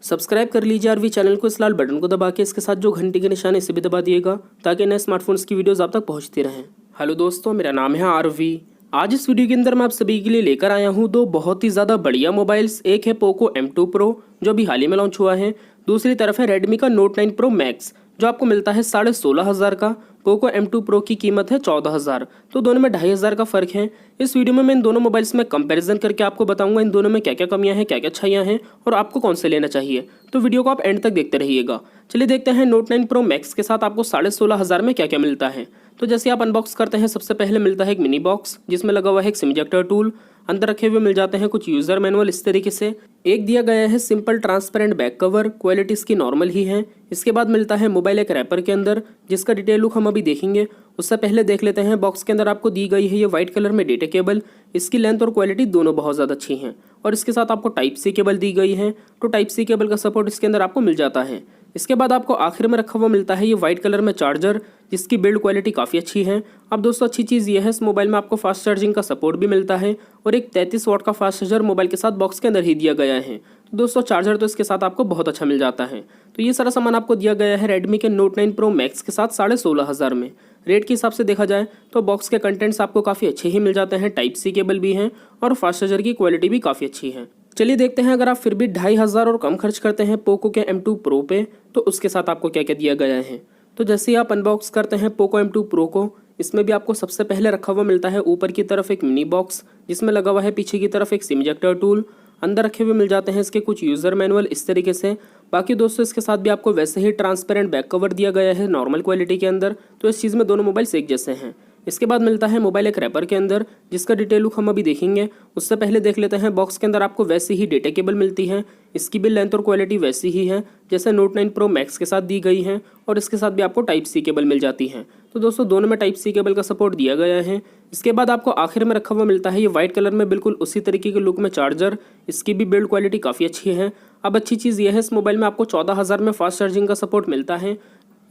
Subscribe कर लीजिए RV channel को, इस लाल बटन को दबा के इसके साथ जो घंटी के निशान इसे भी दबा दिएगा ताकि नए स्मार्टफोन्स की वीडियोस आप तक पहुंचती रहें। हेलो दोस्तों, मेरा नाम है आरवी। आज इस वीडियो के अंदर मैं आप सभी के लिए लेकर आया हूं दो बहुत ही ज़्यादा बढ़िया मोबाइल्स। एक है पोको M2 Pro जो अभी हाल ही में लॉन्च हुआ है, दूसरी तरफ है रेडमी का Note 9 Pro Max जो आपको मिलता है 16,500 का। पोको M2 Pro की कीमत है 14,000, तो दोनों में 2,500 का फ़र्क है। इस वीडियो में मैं इन दोनों मोबाइल्स में कंपैरिजन करके आपको बताऊंगा इन दोनों में क्या क्या कमियां हैं, क्या क्या अच्छाइयां हैं और आपको कौन से लेना चाहिए। तो वीडियो को आप एंड तक देखते रहिएगा। चलिए देखते हैं Note 9 Pro Max के साथ आपको 16,500 में क्या क्या मिलता है। तो जैसे आप अनबॉक्स करते हैं, सबसे पहले मिलता है एक मिनी बॉक्स जिसमें लगा हुआ है एक सिम इजेक्टर टूल। अंदर रखे हुए मिल जाते हैं कुछ यूज़र मैनुअल इस तरीके से। एक दिया गया है simple transparent back cover, quality इसकी नॉर्मल ही है। इसके बाद मिलता है मोबाइल एक रैपर के अंदर जिसका डिटेल लुक हम अभी देखेंगे। उससे पहले देख लेते हैं बॉक्स के अंदर आपको दी गई है ये व्हाइट कलर में डेटा केबल। इसकी लेंथ और क्वालिटी दोनों बहुत ज़्यादा अच्छी हैं और इसके साथ आपको टाइप सी केबल दी गई है, तो टाइप सी केबल का सपोर्ट इसके अंदर आपको मिल जाता है। इसके बाद आपको आखिर में रखा हुआ मिलता है ये व्हाइट कलर में चार्जर जिसकी बिल्ड क्वालिटी काफ़ी अच्छी है। अब दोस्तों अच्छी चीज़ ये है इस मोबाइल में आपको फास्ट चार्जिंग का सपोर्ट भी मिलता है और एक 33 वाट का फास्ट चार्जर मोबाइल के साथ बॉक्स के अंदर ही दिया गया है। तो दोस्तों चार्जर तो इसके साथ आपको बहुत अच्छा मिल जाता है। तो ये सारा सामान आपको दिया गया है रेडमी के Note 9 Pro Max के साथ 16,500 में। रेट के हिसाब से देखा जाए तो बॉक्स के कंटेंट्स आपको काफ़ी अच्छे ही मिल जाते हैं, टाइप सी केबल भी हैं और फास्ट चार्जर की क्वालिटी भी काफ़ी अच्छी है। चलिए देखते हैं अगर आप फिर भी 2,500 और कम खर्च करते हैं पोको के M2 Pro पे तो उसके साथ आपको क्या क्या दिया गया है। तो जैसे ही आप अनबॉक्स करते हैं पोको M2 Pro को, इसमें भी आपको सबसे पहले रखा हुआ मिलता है ऊपर की तरफ एक मिनी बॉक्स जिसमें लगा हुआ है पीछे की तरफ एक सिम इजेक्टर टूल। अंदर रखे हुए मिल जाते हैं इसके कुछ यूज़र मैनुअल इस तरीके से। बाकी दोस्तों इसके साथ भी आपको वैसे ही ट्रांसपेरेंट बैक कवर दिया गया है नॉर्मल क्वालिटी के अंदर, तो इस चीज़ में दोनों मोबाइल्स एक जैसे हैं। इसके बाद मिलता है मोबाइल एक रैपर के अंदर जिसका डिटेल लुक हम अभी देखेंगे। उससे पहले देख लेते हैं बॉक्स के अंदर आपको वैसी ही डेटा केबल मिलती है। इसकी भी लेंथ और क्वालिटी वैसी ही है जैसे Note 9 Pro Max के साथ दी गई है और इसके साथ भी आपको टाइप सी केबल मिल जाती है। तो दोस्तों दोनों में टाइप सी केबल का सपोर्ट दिया गया है। इसके बाद आपको आखिर में रखा हुआ मिलता है ये व्हाइट कलर में बिल्कुल उसी तरीके के लुक में चार्जर। इसकी भी बिल्ड क्वालिटी काफ़ी अच्छी है। अब अच्छी चीज़ यह है इस मोबाइल में आपको 14,000 में फास्ट चार्जिंग का सपोर्ट मिलता है,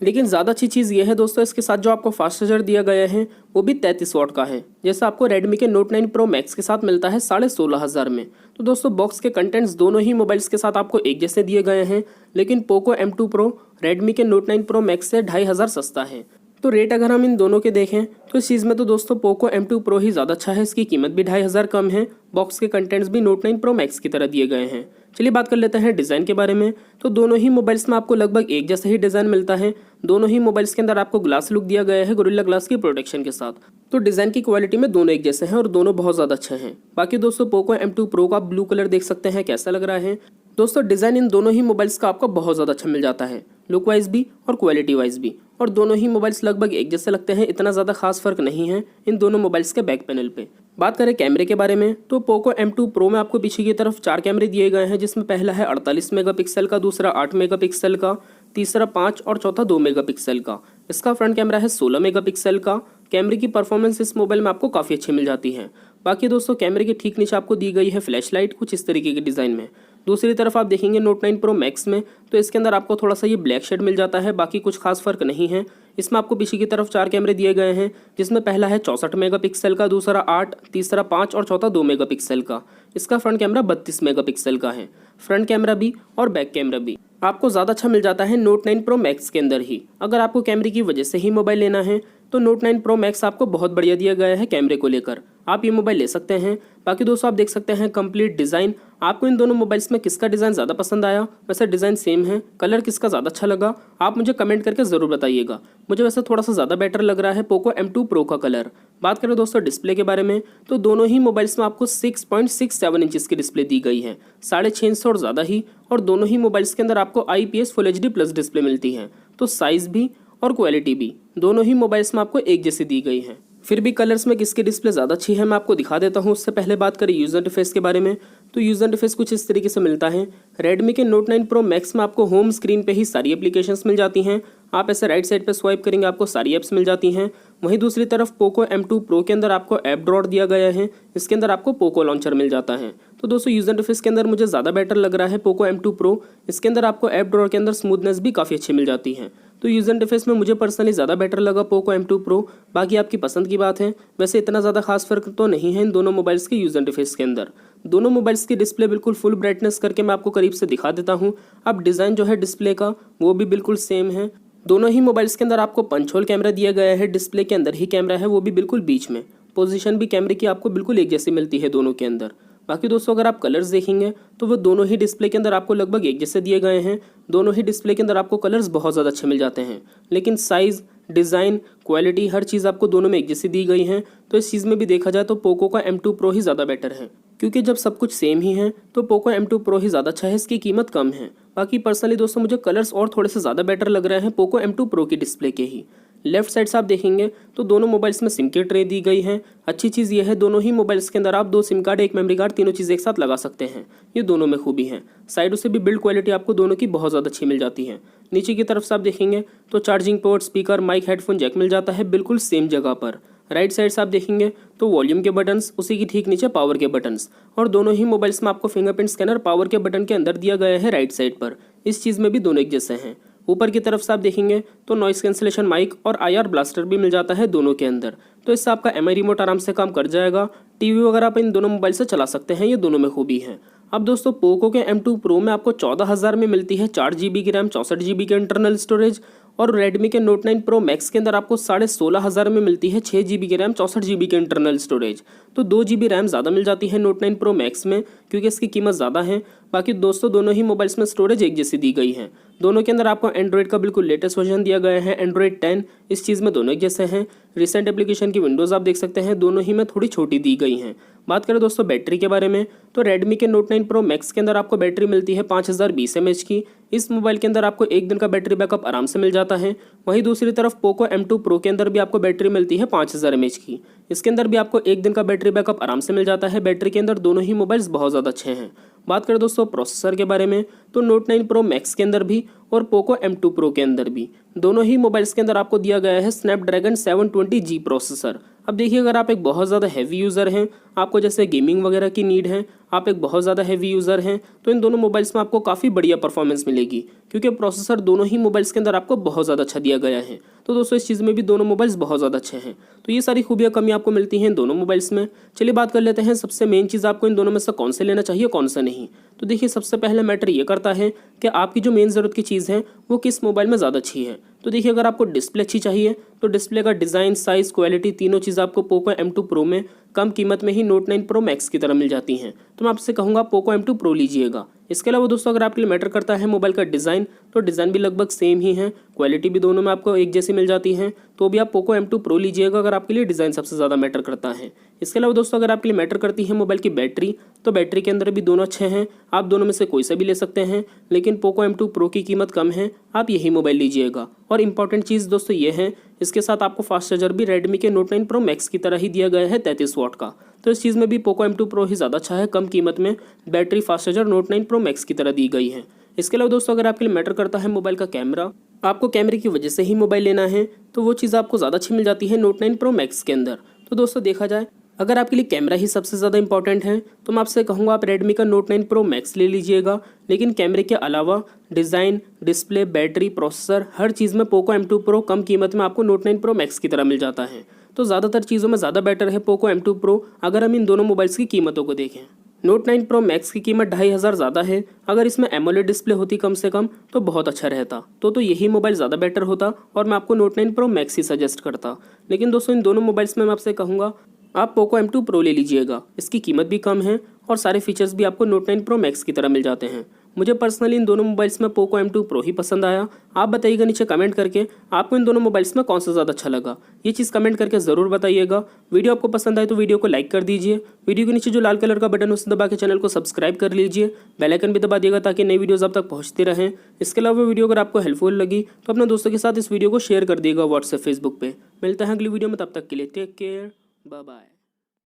लेकिन ज़्यादा अच्छी चीज़ ये है दोस्तों इसके साथ जो आपको फास्ट चार्जर दिया गया है वो भी 33 वाट का है जैसा आपको रेडमी के Note 9 Pro Max के साथ मिलता है 16,500 में। तो दोस्तों बॉक्स के कंटेंट्स दोनों ही मोबाइल्स के साथ आपको एक जैसे दिए गए हैं, लेकिन पोको M2 Pro रेडमी के Note 9 Pro Max से 2,500 सस्ता है। तो रेट अगर हम इन दोनों के देखें तो इस चीज़ में तो दोस्तों पोको M2 Pro ही ज़्यादा अच्छा है। इसकी कीमत भी 2,500 कम है, बॉक्स के कंटेंट्स भी Note 9 Pro Max की तरह दिए गए हैं। चलिए बात कर लेते हैं डिज़ाइन के बारे में। तो दोनों ही मोबाइल्स में आपको लगभग एक जैसा ही डिज़ाइन मिलता है। दोनों ही मोबाइल्स के अंदर आपको ग्लास लुक दिया गया है गोरिल्ला ग्लास की प्रोटेक्शन के साथ। तो डिज़ाइन की क्वालिटी में दोनों एक जैसे हैं और दोनों बहुत ज़्यादा अच्छे हैं। बाकी दोस्तों पोको M2 Pro का ब्लू कलर देख सकते हैं कैसा लग रहा है। दोस्तों डिज़ाइन इन दोनों ही मोबाइल्स का आपको बहुत ज़्यादा अच्छा मिल जाता है, लुक वाइज भी और क्वालिटी वाइज भी। और दोनों ही मोबाइल्स लगभग एक जैसे लगते हैं, इतना ज़्यादा खास फर्क नहीं है इन दोनों मोबाइल्स के बैक पैनल पे। बात करें कैमरे के बारे में तो पोको M2 Pro में आपको पीछे की तरफ 4 कैमरे दिए गए हैं जिसमें पहला है 48 मेगापिक्सल का, दूसरा 8 मेगापिक्सल का, तीसरा 5 और चौथा 2 मेगापिक्सल का। इसका फ्रंट कैमरा है 16 मेगापिक्सल का। कैमरे की परफॉर्मेंस इस मोबाइल में आपको काफ़ी अच्छी मिल जाती है। बाकी दोस्तों कैमरे के ठीक नीचे आपको दी गई है फ्लैश लाइट कुछ इस तरीके के डिज़ाइन में। दूसरी तरफ आप देखेंगे Note 9 Pro Max में तो इसके अंदर आपको थोड़ा सा ये ब्लैक शेड मिल जाता है, बाकी कुछ खास फर्क नहीं है। इसमें आपको पीछे की तरफ 4 कैमरे दिए गए हैं जिसमें पहला है 64 मेगापिक्सल का, दूसरा 8, तीसरा 5 और चौथा 2 मेगापिक्सल का। इसका फ्रंट कैमरा 32 मेगापिक्सल का है। फ्रंट कैमरा भी और बैक कैमरा भी आपको ज़्यादा अच्छा मिल जाता है Note 9 Pro Max के अंदर ही। अगर आपको कैमरे की वजह से ही मोबाइल लेना है तो Note 9 Pro Max आपको बहुत बढ़िया दिया गया है कैमरे को लेकर, आप ये मोबाइल ले सकते हैं। बाकी दोस्तों आप देख सकते हैं कंप्लीट डिज़ाइन। आपको इन दोनों मोबाइल्स में किसका डिज़ाइन ज़्यादा पसंद आया? वैसे डिज़ाइन सेम है, कलर किसका ज़्यादा अच्छा लगा आप मुझे कमेंट करके ज़रूर बताइएगा। मुझे वैसे थोड़ा सा ज़्यादा बेटर लग रहा है पोको M2 Pro का कलर। बात करें दोस्तों डिस्प्ले के बारे में तो दोनों ही मोबाइल्स में आपको 6.67 इंचज़ की डिस्प्ले दी गई है, 6.5 इंच और ज़्यादा ही। और दोनों ही मोबाइल्स के अंदर आपको IPS Full HD plus display मिलती है। तो साइज़ भी और क्वालिटी भी दोनों ही मोबाइल्स में आपको एक जैसी दी गई है। फिर भी कलर्स में किसकी डिस्प्ले ज़्यादा अच्छी है मैं आपको दिखा देता हूँ। उससे पहले बात करें यूज़र इंटरफेस के बारे में तो यूज़र इंटरफेस कुछ इस तरीके से मिलता है। रेडमी के Note 9 Pro Max में आपको होम स्क्रीन पे ही सारी एप्लीकेशंस मिल जाती हैं। आप ऐसे राइट साइड पे स्वाइप करेंगे आपको सारी ऐप्स मिल जाती हैं। वहीं दूसरी तरफ पोको M2 Pro के अंदर आपको ऐप ड्रॉअर दिया गया है। इसके अंदर आपको पोको लॉन्चर मिल जाता है। तो दोस्तों यूज़र इंटरफेस के अंदर मुझे ज़्यादा बेटर लग रहा है पोको M2 Pro। इसके अंदर आपको ऐप ड्रॉअर के अंदर स्मूथनेस भी काफ़ी अच्छी मिल जाती है। तो यूज़र इंटरफेस में मुझे पर्सनली ज़्यादा बेटर लगा पोको M2 Pro। बाकी आपकी पसंद की बात है, वैसे इतना ज़्यादा खास फर्क तो नहीं है इन दोनों मोबाइल्स के यूज़र इंटरफेस के अंदर। दोनों मोबाइल्स की डिस्प्ले बिल्कुल फुल ब्राइटनेस करके मैं आपको करीब से दिखा देता हूँ। अब डिज़ाइन जो है डिस्प्ले का वो भी बिल्कुल सेम है। दोनों ही मोबाइल्स के अंदर आपको पंच होल कैमरा दिया गया है, डिस्प्ले के अंदर ही कैमरा है, वो भी बिल्कुल बीच में। पोजीशन भी कैमरे की आपको बिल्कुल एक जैसी मिलती है दोनों के अंदर। बाकी दोस्तों अगर आप कलर्स देखेंगे तो वो दोनों ही डिस्प्ले के अंदर आपको लगभग एक जैसे दिए गए हैं। दोनों ही डिस्प्ले के अंदर आपको कलर्स बहुत ज़्यादा अच्छे मिल जाते हैं, लेकिन साइज़, डिज़ाइन, क्वालिटी हर चीज़ आपको दोनों में एक जैसी दी गई है। तो इस चीज़ में भी देखा जाए तो पोको का M2 Pro ही ज़्यादा बेटर है, क्योंकि जब सब कुछ सेम ही है तो पोको M2 Pro ही ज़्यादा अच्छा है, इसकी कीमत कम है। बाकी पर्सनली दोस्तों मुझे कलर्स और थोड़े से ज़्यादा बेटर लग रहे हैं पोको M2 Pro की डिस्प्ले के ही। लेफ्ट साइड से आप देखेंगे तो दोनों मोबाइल्स में सिम की ट्रे दी गई है। अच्छी चीज़ यह है दोनों ही मोबाइल्स के अंदर आप 2 सिम कार्ड, 1 मेमोरी कार्ड, तीनों चीज़ एक साथ लगा सकते हैं। ये दोनों में खूबी है। साइडों से भी बिल्ड क्वालिटी आपको दोनों की बहुत ज़्यादा अच्छी मिल जाती है। नीचे की तरफ से आप देखेंगे तो charging port, speaker, mic, headphone jack मिल जाता है बिल्कुल सेम जगह पर। राइट साइड से आप देखेंगे तो वॉल्यूम के बटन्स, उसी की ठीक नीचे पावर के बटन्स, और दोनों ही मोबाइल्स में आपको फिंगरप्रिंट स्कैनर पावर के बटन के अंदर दिया गया है राइट साइड पर। इस चीज़ में भी दोनों एक जैसे हैं। ऊपर की तरफ से आप देखेंगे तो नॉइस कैंसिलेशन माइक और IR ब्लास्टर भी मिल जाता है दोनों के अंदर। तो इससे आपका MI रिमोट आराम से काम कर जाएगा। टीवी वगैरह आप इन दोनों मोबाइल से चला सकते हैं, ये दोनों में खूबी है। अब दोस्तों पोको के M2 Pro में आपको 14,000 में मिलती है 4 GB की रैम, 64 GB के इंटरनल स्टोरेज, और रेडमी के Note 9 Pro Max के अंदर आपको 16,500 में मिलती है 6 GB की रैम, 64 GB के इंटरनल स्टोरेज। तो 2 GB रैम ज़्यादा मिल जाती है Note 9 Pro Max में, क्योंकि इसकी कीमत ज़्यादा है। बाकी दोस्तों दोनों ही मोबाइल्स में स्टोरेज एक जैसी दी गई है। दोनों के अंदर आपको एंड्रॉइड का बिल्कुल लेटेस्ट वर्जन दिया गया है, Android 10। इस चीज़ में दोनों एक जैसे हैं। रिसेंट एप्लीकेशन की विंडोज़ आप देख सकते हैं दोनों ही में थोड़ी छोटी दी गई हैं। बात करें दोस्तों बैटरी के बारे में तो रेडमी के Note 9 Pro Max के अंदर आपको बैटरी मिलती है 5020 mAh की। इस मोबाइल के अंदर आपको 1 दिन का बैटरी बैकअप आराम से मिल जाता है। वहीं दूसरी तरफ पोको M2 Pro के अंदर भी आपको बैटरी मिलती है 5000 mAh की। इसके अंदर भी आपको 1 दिन का बैटरी बैकअप आराम से मिल जाता है। बैटरी के अंदर दोनों ही मोबाइल्स बहुत ज़्यादा अच्छे हैं। बात करें दोस्तों प्रोसेसर के बारे में तो Note 9 Pro Max के अंदर भी और पोको M2 Pro के अंदर भी दोनों ही मोबाइल्स के अंदर आपको दिया गया है स्नैपड्रैगन 720G प्रोसेसर। अब देखिए अगर आप एक बहुत ज़्यादा हैवी यूज़र हैं, आपको जैसे गेमिंग वगैरह की नीड है, आप एक बहुत ज़्यादा हैवी यूज़र हैं, तो इन दोनों मोबाइल्स में आपको काफ़ी बढ़िया परफॉर्मेंस मिलेगी, क्योंकि प्रोसेसर दोनों ही मोबाइल्स के अंदर आपको बहुत ज़्यादा अच्छा दिया गया है। तो दोस्तों इस चीज़ में भी दोनों मोबाइल्स बहुत ज़्यादा अच्छे हैं। तो ये सारी खूबियाँ कमी आपको मिलती हैं इन दोनों मोबाइल्स में। चलिए बात कर लेते हैं सबसे मेन चीज़ आपको इन दोनों में से कौन से लेना चाहिए कौन सा नहीं। तो देखिए सबसे पहले मैटर ये करता है कि आपकी जो मेन ज़रूरत की चीज़ है वो किस मोबाइल में ज़्यादा अच्छी है। तो देखिए अगर आपको डिस्प्ले अच्छी चाहिए तो डिस्प्ले का डिज़ाइन, साइज़, क्वालिटी तीनों चीज़ आपको पोको M2 Pro में कम कीमत में ही Note 9 Pro Max की तरह मिल जाती हैं। तो मैं आपसे कहूँगा पोको M2 Pro लीजिएगा। इसके अलावा दोस्तों अगर आपके लिए मैटर करता है मोबाइल का डिज़ाइन तो डिज़ाइन भी लगभग सेम ही है, क्वालिटी भी दोनों में आपको एक जैसी मिल जाती है। तो भी आप पोको M2 Pro लीजिएगा अगर आपके लिए डिज़ाइन सबसे ज़्यादा मैटर करता है। इसके अलावा दोस्तों अगर आपके लिए मैटर करती है मोबाइल की बैटरी तो बैटरी के अंदर भी दोनों अच्छे हैं, आप दोनों में से कोई सा भी ले सकते हैं, लेकिन पोको M2 Pro की कीमत कम है, आप यही मोबाइल लीजिएगा। और इंपॉर्टेंट चीज़ दोस्तों ये है इसके साथ आपको फास्ट चार्जर भी रेडमी के Note 9 Pro Max की तरह ही दिया गया है 33 वाट का। तो इस चीज़ में भी पोको M2 Pro ही ज़्यादा अच्छा है, कम कीमत में battery, fast charger Note 9 Pro Max की तरह दी गई है। इसके अलावा दोस्तों अगर आपके लिए मैटर करता है मोबाइल का कैमरा, आपको कैमरे की वजह से ही मोबाइल लेना है, तो वो चीज़ आपको ज़्यादा अच्छी मिल जाती है Note 9 Pro Max के अंदर। तो दोस्तों देखा जाए अगर आपके लिए कैमरा ही सबसे ज़्यादा इंपॉर्टेंट है तो मैं आपसे कहूँगा आप रेडमी का Note 9 Pro Max ले लीजिएगा, लेकिन कैमरे के अलावा डिज़ाइन, डिस्प्ले, बैटरी, प्रोसेसर हर चीज़ में पोको M2 Pro कम कीमत में आपको Note 9 Pro Max की तरह मिल जाता है। तो ज़्यादातर चीज़ों में ज़्यादा बेटर है पोको M2 Pro अगर हम इन दोनों मोबाइल्स की कीमतों को देखें। Note 9 Pro Max की कीमत 2500 ज़्यादा है, अगर इसमें AMOLED डिस्प्ले होती कम से कम तो बहुत अच्छा रहता, तो यही मोबाइल ज़्यादा बेटर होता और मैं आपको Note 9 Pro Max ही सजेस्ट करता। लेकिन दोस्तों इन दोनों मोबाइल्स में मैं आपसे कहूँगा आप पोको M2 Pro ले लीजिएगा, इसकी कीमत भी कम है और सारे फीचर्स भी आपको Note 9 Pro Max की तरह मिल जाते हैं। मुझे पर्सनली इन दोनों मोबाइल्स में पोको M2 Pro ही पसंद आया। आप बताइएगा नीचे कमेंट करके आपको इन दोनों मोबाइल्स में कौन सा ज़्यादा अच्छा लगा, ये चीज़ कमेंट करके ज़रूर बताइएगा। वीडियो आपको पसंद आए तो वीडियो को लाइक कर दीजिए, वीडियो के नीचे जो लाल कलर का बटन है उसे दबा के चैनल को सब्सक्राइब कर लीजिए, बेल आइकन भी दबा दिएगा ताकि नई वीडियोज़ आप तक पहुँचती रहें। इसके अलावा वीडियो अगर आपको हेल्पफुल लगी तो अपने दोस्तों के साथ इस वीडियो को शेयर कर दिएगा व्हाट्सएप, फेसबुक पर। मिलते हैं अगली वीडियो में, तब तक के लिए टेक केयर, बाय बाय।